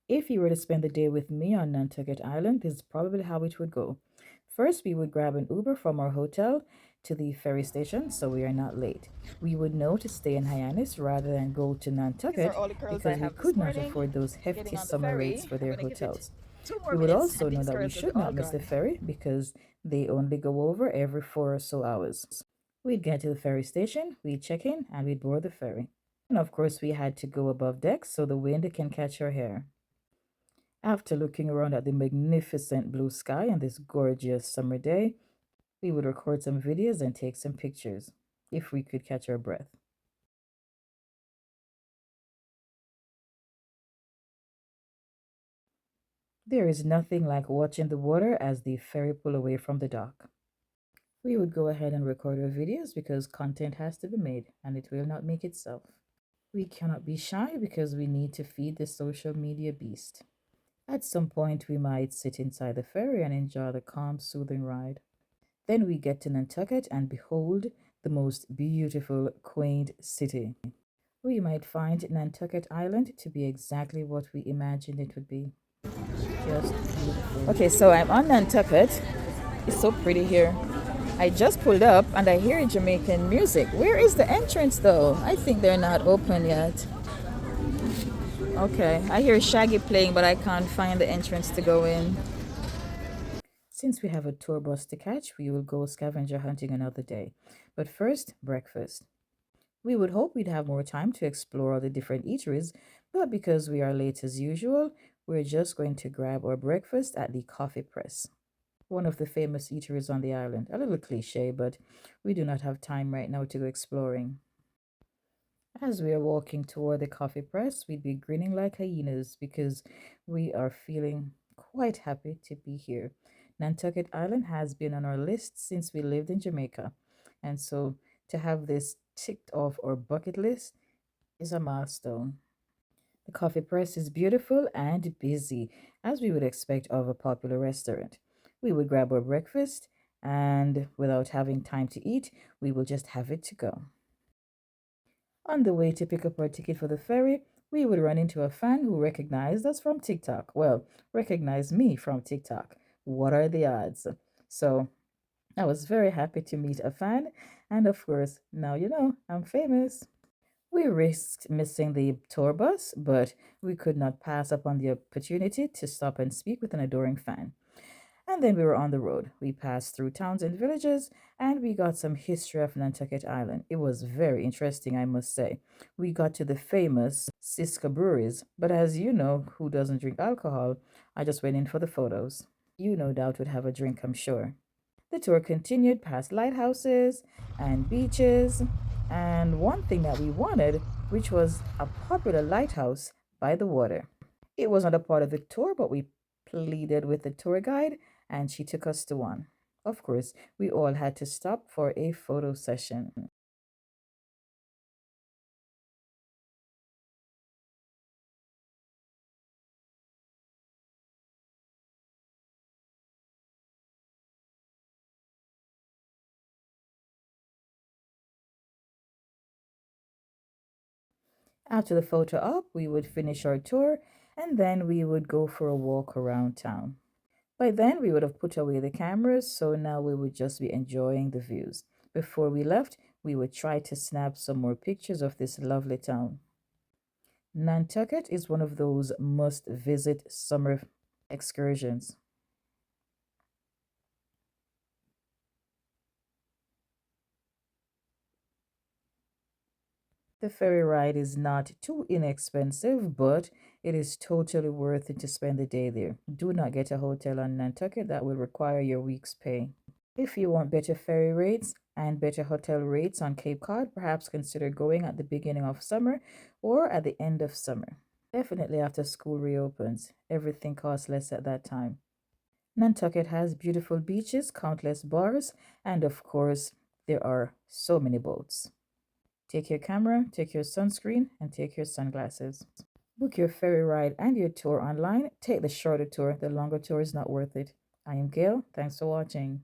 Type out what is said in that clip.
If you were to spend the day with me on Nantucket Island, this is probably how it would go. First, we would grab an Uber from our hotel to the ferry station so we are not late. We would know to stay in Hyannis rather than go to These are Nantucket all the curls I because we have this could not morning. afford those Getting hefty on the summer rates ferry. for I'm their gonna give it hotels. two more We would minutes also and know these that we curls will be should all not miss the gone. ferry because they only go over every 4 or so hours. We'd get to the ferry station, we'd check in, and we'd board the ferry. And of course, we had to go above deck so the wind can catch our hair. After looking around at the magnificent blue sky on this gorgeous summer day, we would record some videos and take some pictures if we could catch our breath. There is nothing like watching the water as the ferry pull away from the dock. We would go ahead and record our videos because content has to be made and it will not make itself. We cannot be shy because we need to feed the social media beast. At some point, we might sit inside the ferry and enjoy the calm, soothing ride. Then we get to Nantucket and behold the most beautiful, quaint city. We might find Nantucket Island to be exactly what we imagined it would be. Just beautiful. Okay, so I'm on Nantucket. It's so pretty here. I just pulled up and I hear Jamaican music. Where is the entrance though? I think they're not open yet. Okay, I hear Shaggy playing, but I can't find the entrance to go in. Since we have a tour bus to catch, we will go scavenger hunting another day. But first, breakfast. We would hope we'd have more time to explore all the different eateries, but because we are late as usual, we're just going to grab our breakfast at the Coffee Press, one of the famous eateries on the island. A little cliche, but we do not have time right now to go exploring. As we are walking toward the Coffee Press, we'd be grinning like hyenas because we are feeling quite happy to be here. Nantucket Island has been on our list since we lived in Jamaica, and so to have this ticked off our bucket list is a milestone. The coffee press is beautiful and busy, as we would expect of a popular restaurant. We would grab our breakfast, and without having time to eat, we will just have it to go. On the way to pick up our ticket for the ferry, we would run into a fan who recognized us from TikTok. Well, recognized me from TikTok. What are the odds? So I was very happy to meet a fan, and of course, now you know I'm famous. We risked missing the tour bus, but we could not pass up on the opportunity to stop and speak with an adoring fan. And then we were on the road. We passed through towns and villages, and we got some history of Nantucket Island. It was very interesting, I must say. We got to the famous Siska breweries, but as you know, who doesn't drink alcohol, I just went in for the photos. You no doubt would have a drink, I'm sure. The tour continued past lighthouses and beaches, and one thing that we wanted, which was a popular lighthouse by the water. It was not a part of the tour, but we pleaded with the tour guide and she took us to one. Of course, we all had to stop for a photo session. After the photo op, we would finish our tour and then we would go for a walk around town. By then, we would have put away the cameras, so now we would just be enjoying the views. Before we left, we would try to snap some more pictures of this lovely town. Nantucket is one of those must visit summer excursions. The ferry ride is not too inexpensive, but it is totally worth it to spend the day there. Do not get a hotel on Nantucket, that will require your week's pay. If you want better ferry rates and better hotel rates on Cape Cod, perhaps consider going at the beginning of summer or at the end of summer. Definitely after school reopens, everything costs less at that time. Nantucket has beautiful beaches, countless bars, and of course, there are so many boats. Take your camera, take your sunscreen, and take your sunglasses. Book your ferry ride and your tour online. Take the shorter tour, the longer tour is not worth it. I am Gail. Thanks for watching.